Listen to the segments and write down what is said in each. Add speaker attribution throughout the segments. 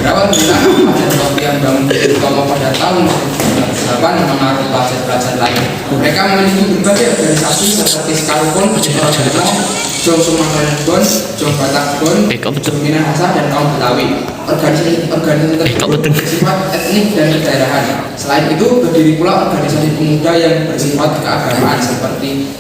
Speaker 1: Berawal dari Kabupaten Topian Bangun Tomo pada tahun 1998 mengaruhi pelajar-pelajar lain. Mereka memiliki berbagai organisasi seperti Skarupon, Jong Sumatera, Jong Batakbon, Jong Minahasa, dan kaum Betawi. Organisasi tersebut bersifat etnik dan kedaerahan. Selain itu, berdiri pula organisasi pemuda yang bersifat keagamaan seperti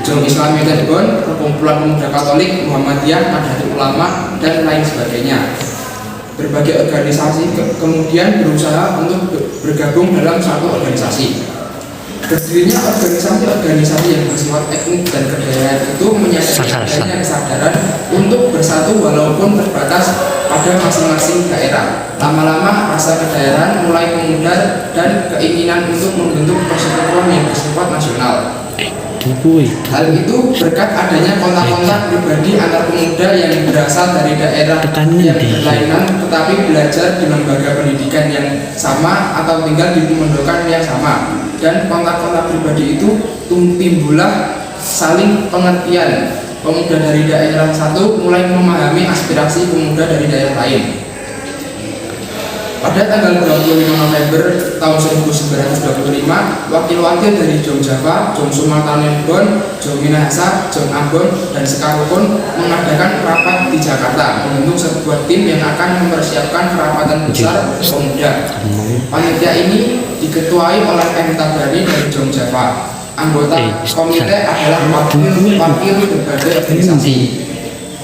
Speaker 1: Jong Islam Bon, Perkumpulan Pemuda Katolik, Muhammadiyah, Nahdlatul Ulama, dan lain sebagainya. Berbagai organisasi kemudian berusaha untuk bergabung dalam satu organisasi. Berdirinya organisasi-organisasi yang bersifat etnik dan kedaerahan itu menyadari kesadaran untuk bersatu walaupun terbatas pada masing-masing daerah. Lama-lama rasa kedaerahan mulai memudar dan keinginan untuk membentuk persatuan yang bersifat nasional. Hal itu berkat adanya kontak-kontak pribadi antar pemuda yang berasal dari daerah yang berlainan tetapi belajar di lembaga pendidikan yang sama atau tinggal di pemondokan yang sama. Dan kontak-kontak pribadi itu timbullah saling pengertian. Pemuda dari daerah satu mulai memahami aspirasi pemuda dari daerah lain. Pada tanggal 25 November tahun 1925, wakil-wakil dari Jong Java, Jong Sumatera Bon, Jong Minahasa, Jong Ambon, dan Skarupon mengadakan rapat di Jakarta, membentuk sebuah tim yang akan mempersiapkan kerapatan besar pemuda. Panitia ini diketuai oleh M. Tabrani dari Jong Java. Anggota komite adalah wakil berbagai organisasi.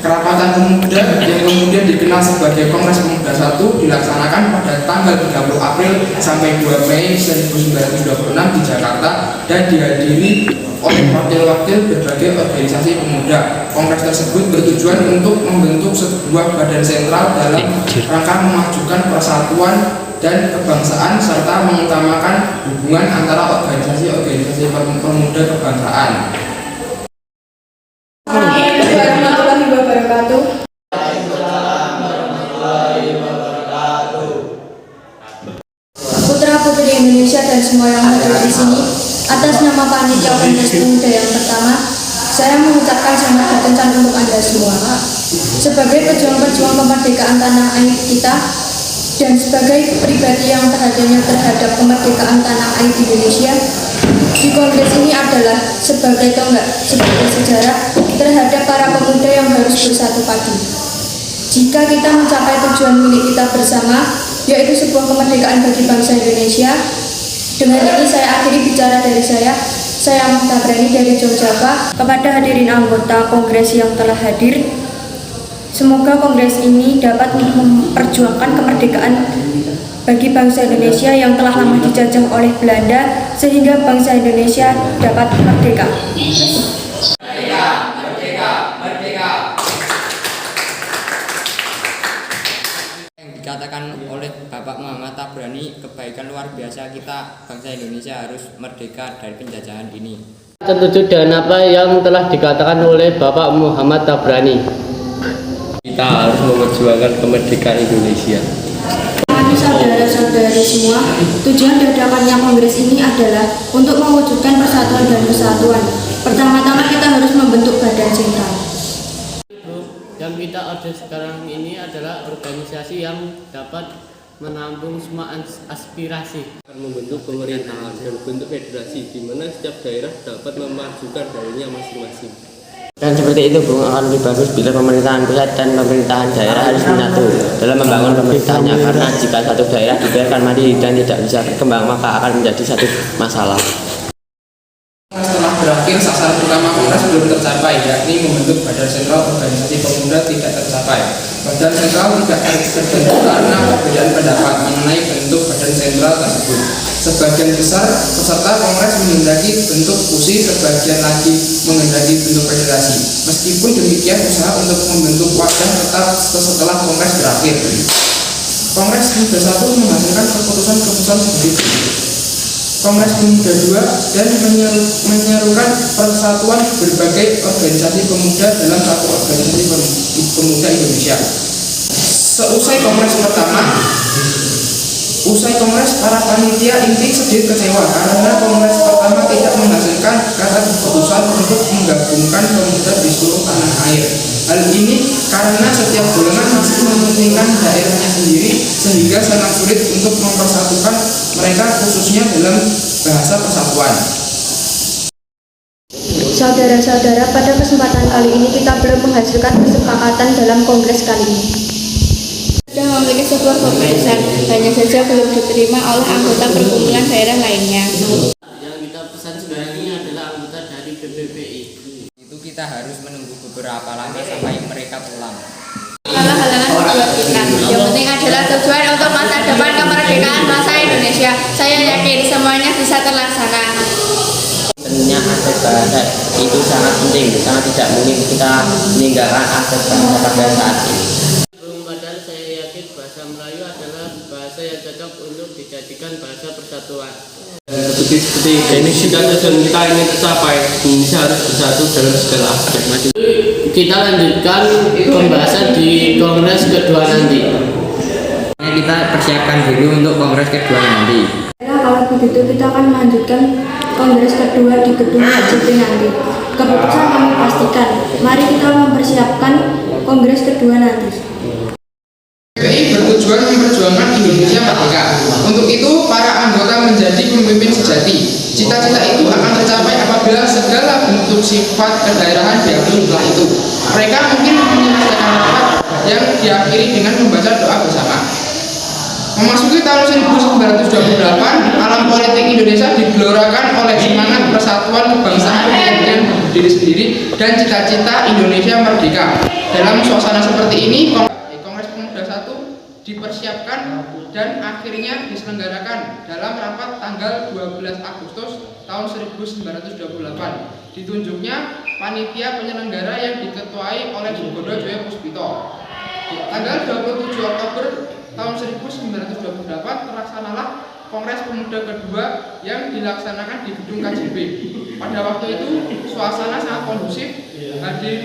Speaker 1: Kerapatan pemuda yang kemudian dikenal sebagai Kongres Pemuda 1 dilaksanakan pada tanggal 30 April sampai 2 Mei 1926 di Jakarta dan dihadiri oleh wakil-wakil berbagai organisasi pemuda. Kongres tersebut bertujuan untuk membentuk sebuah badan sentral dalam rangka memajukan persatuan dan kebangsaan serta mengutamakan hubungan antara organisasi-organisasi pemuda kebangsaan.
Speaker 2: Putra-putri Indonesia dan semua yang hadir di sini, atas nama panitia Kongres Pemuda yang pertama, saya mengucapkan selamat datang untuk Anda semua. Sebagai pejuang-pejuang kemerdekaan tanah air kita dan sebagai pribadi yang perhatiannya terhadap kemerdekaan tanah air Indonesia, di Kongres ini adalah sebagai tonggak, sebagai sejarah terhadap para pemuda yang harus bersatu padu. Jika kita mencapai tujuan milik kita bersama, yaitu sebuah kemerdekaan bagi bangsa Indonesia. Dengan ini saya akhiri bicara dari saya M. Tabrani dari Jong Java. Kepada hadirin anggota Kongres yang telah hadir, semoga Kongres ini dapat memperjuangkan kemerdekaan bagi bangsa Indonesia yang telah lama dijajah oleh Belanda, sehingga bangsa Indonesia dapat merdeka.
Speaker 1: Merdeka, merdeka, merdeka. Yang dikatakan oleh Bapak Muhammad Tabrani, kebaikan luar biasa kita bangsa Indonesia harus merdeka dari penjajahan ini.
Speaker 3: Setuju dengan apa yang telah dikatakan oleh Bapak Muhammad Tabrani. Kita harus memperjuangkan kemerdekaan Indonesia.
Speaker 2: Saudara-saudari semua, tujuan diadakannya Kongres ini adalah untuk mewujudkan persatuan dan kesatuan. Pertama-tama kita harus membentuk badan sentral.
Speaker 3: Yang kita ada sekarang ini adalah organisasi yang dapat menampung semua aspirasi. Akan membentuk pemerintahan dan bentuk federasi di mana setiap daerah dapat memajukan daerahnya masing-masing.
Speaker 4: Dan seperti itu, Bung, akan lebih bagus bila pemerintahan pusat dan pemerintahan daerah harus menyatu dalam membangun pemerintahannya, karena jika satu daerah dibiarkan mati dan tidak bisa berkembang, maka akan menjadi satu masalah.
Speaker 1: Setelah berakhir, sasaran utama Kongres belum tercapai, yakni membentuk badan sentral organisasi pemuda tidak tercapai. Badan sentral tidak terbentuk karena perbedaan pendapat mengenai bentuk badan sentral tersebut. Sebagian besar peserta Kongres menghendaki bentuk fusi, sebagian lagi menghendaki bentuk federasi. Meskipun demikian, usaha untuk membentuk wadah tetap setelah Kongres berakhir. Kongres Pemuda 1 menghasilkan keputusan-keputusan seperti itu. Kongres Pemuda 2 dan menyerukan persatuan berbagai organisasi pemuda dalam satu organisasi pemuda Indonesia. Seusai Kongres pertama, para panitia inti sedikit kecewa karena Kongres pertama tidak menghasilkan kata keputusan untuk menggabungkan pemuda di seluruh tanah air. Hal ini karena setiap golongan masih mementingkan daerahnya sendiri
Speaker 2: saudara-saudara, pada kesempatan kali ini kita belum menghasilkan kesepakatan dalam kongres kali ini. Sudah memiliki sebuah keputusan, hanya saja belum diterima oleh anggota perkumpulan daerah lainnya.
Speaker 3: Yang kita pesan sekarang ini adalah anggota dari PPPI.
Speaker 1: Itu kita harus menunggu beberapa lama sampai mereka pulang.
Speaker 2: Adalah halangan buat kita. Yang penting adalah tujuan untuk masa depan kemerdekaan bangsa Indonesia. Saya yakin semuanya bisa terlaksana.
Speaker 4: Tentunya aspek bahasa itu sangat penting, sangat tidak mungkin kita meninggalkan aspek bahasa pada saat ini.
Speaker 3: Padahal saya yakin bahasa Melayu adalah bahasa yang cocok untuk dijadikan bahasa persatuan.
Speaker 5: Seperti definisi dan tujuan kita ingin tercapai, Indonesia harus bersatu dalam segala aspek.
Speaker 3: Kita lanjutkan pembahasan di kongres kedua nanti.
Speaker 1: Kita persiapkan diri untuk kongres kedua nanti.
Speaker 2: Nah, kalau begitu kita akan melanjutkan kongres kedua di gedung HJP nanti. Keputusan kami pastikan. Mari kita mempersiapkan kongres kedua nanti.
Speaker 1: PPI bertujuan memperjuangkan Indonesia merdeka. Untuk itu, para anggota menjadi pemimpin sejati. Cita-cita itu akan tercapai apabila segala bentuk sifat kedaerahan diakui setelah itu. Mereka mungkin menyelesaikan rapat yang diakhiri dengan membaca doa bersama. Memasuki tahun 1928, alam politik Indonesia digelorakan oleh semangat persatuan kebangsaan dengan diri sendiri dan cita-cita Indonesia merdeka. Dalam suasana seperti ini, Kongres Pemuda 1 dipersiapkan dan akhirnya diselenggarakan dalam rapat tanggal 12 Agustus tahun 1928. Ditunjuknya panitia penyelenggara yang diketuai oleh Sugondo Joyo Puspito. Tanggal 27 Oktober tahun 1928 terlaksanalah Kongres Pemuda kedua yang dilaksanakan di gedung KJP. Pada waktu itu suasana sangat kondusif, hadirin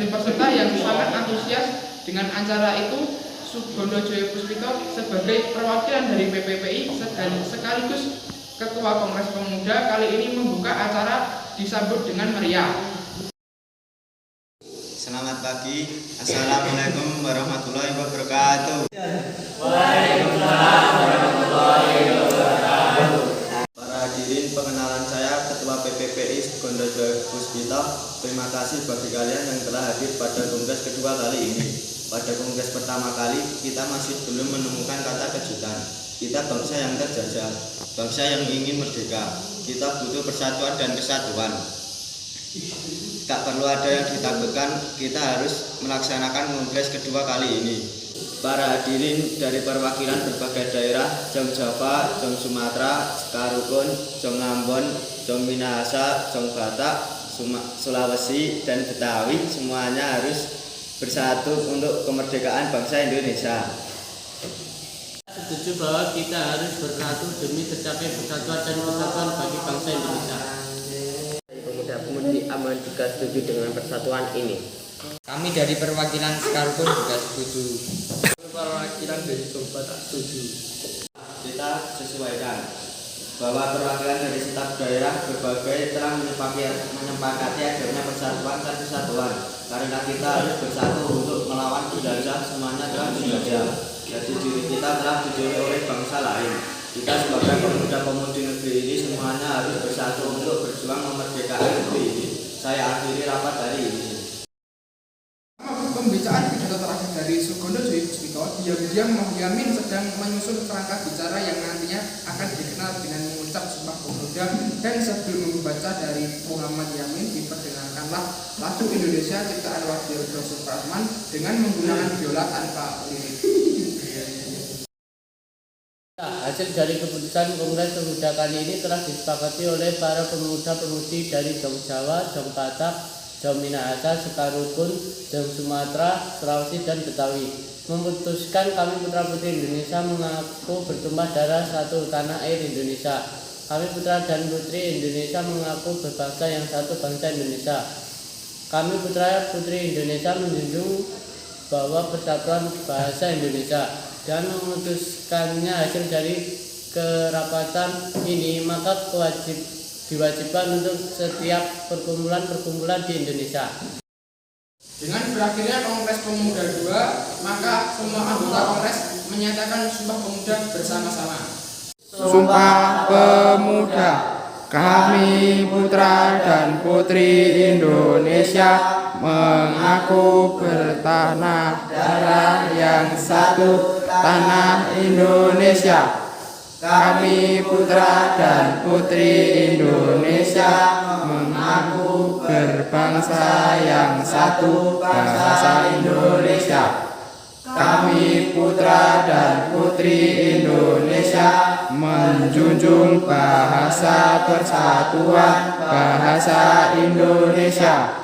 Speaker 1: peserta yang sangat antusias dengan acara itu. Sugondo Joyo Puspito sebagai perwakilan dari PPPI sekaligus Ketua Kongres Pemuda kali ini membuka acara disambut dengan meriah.
Speaker 6: Selamat pagi, Assalamualaikum warahmatullahi wabarakatuh. Para hadirin, pengenalan saya Ketua PPPI Sugondo Joyo Puspito. Terima kasih bagi kalian yang telah hadir pada kongres kedua kali ini. Pada kongres pertama kali, kita masih belum menemukan kata kejutan. Kita bangsa yang terjajah, bangsa yang ingin merdeka. Kita butuh persatuan dan kesatuan. Tak perlu ada yang ditakutkan, kita harus melaksanakan kongres kedua kali ini. Para hadirin dari perwakilan berbagai daerah, Jong Jawa, Jong Sumatera, Sekarukun, Jong Ambon, Jong Minahasa, Jong Batak, Sulawesi, dan Betawi, semuanya harus bersatu untuk kemerdekaan bangsa Indonesia.
Speaker 3: Setuju bahwa kita harus bersatu demi tercapai persatuan dan kesatuan bagi bangsa Indonesia.
Speaker 4: Pemuda-pemudi aman juga setuju dengan persatuan ini.
Speaker 1: Kami dari perwakilan Sekarukun juga setuju.
Speaker 5: Perwakilan dari Jawa tak setuju.
Speaker 6: Kita sesuaikan bahwa perwakilan dari setiap daerah berbagai telah menyepakati adanya persatuan dan kesatuan. Karena kita harus bersatu untuk melawan penjajah, semuanya telah dijajah. Jadi diri kita telah dijajah oleh bangsa lain. Kita sebagai pemuda-pemudi negeri ini semuanya harus bersatu untuk berjuang memerdekakan negeri ini. Saya akhiri rapat hari ini.
Speaker 1: Pembicaraan pidato terakhir dari Sugondo Joyo Puspito, diam-diam Mohyamin sedang menyusun kerangka bicara yang nantinya akan dikenal dengan mengucap Sumpah Pemuda, dan sebelum membaca dari Muhammad Yamin diperdengarkanlah lagu Indonesia ciptaan Wadil Supratman dengan menggunakan biola tanpa lirik.
Speaker 3: Hasil dari keputusan Kongres Pemuda kali ini telah disepakati oleh para pemuda-pemudi dari Jong Jawa, Jong Batak, Jong Minahasa, Sekarukun, Jong Sumatera, Sulawesi, dan Betawi. Memutuskan kami putra-putri Indonesia mengaku bertumpah darah satu tanah air Indonesia. Kami putra dan putri Indonesia mengaku berbangsa yang satu, bangsa Indonesia. Kami putra-putri Indonesia menjunjung bahwa persatuan bahasa Indonesia dan memutuskannya hasil dari kerapatan ini, maka diwajibkan untuk setiap perkumpulan-perkumpulan di Indonesia.
Speaker 1: Dengan berakhirnya Kongres Pemuda 2, maka semua anggota Kongres menyatakan Sumpah Pemuda bersama-sama. Sumpah Pemuda. Kami putra dan putri Indonesia mengaku bertanah darah yang satu, tanah Indonesia. Kami putra dan putri Indonesia mengaku berbangsa yang satu, bahasa Indonesia. Kami putra dan putri Indonesia menjunjung bahasa persatuan, bahasa Indonesia.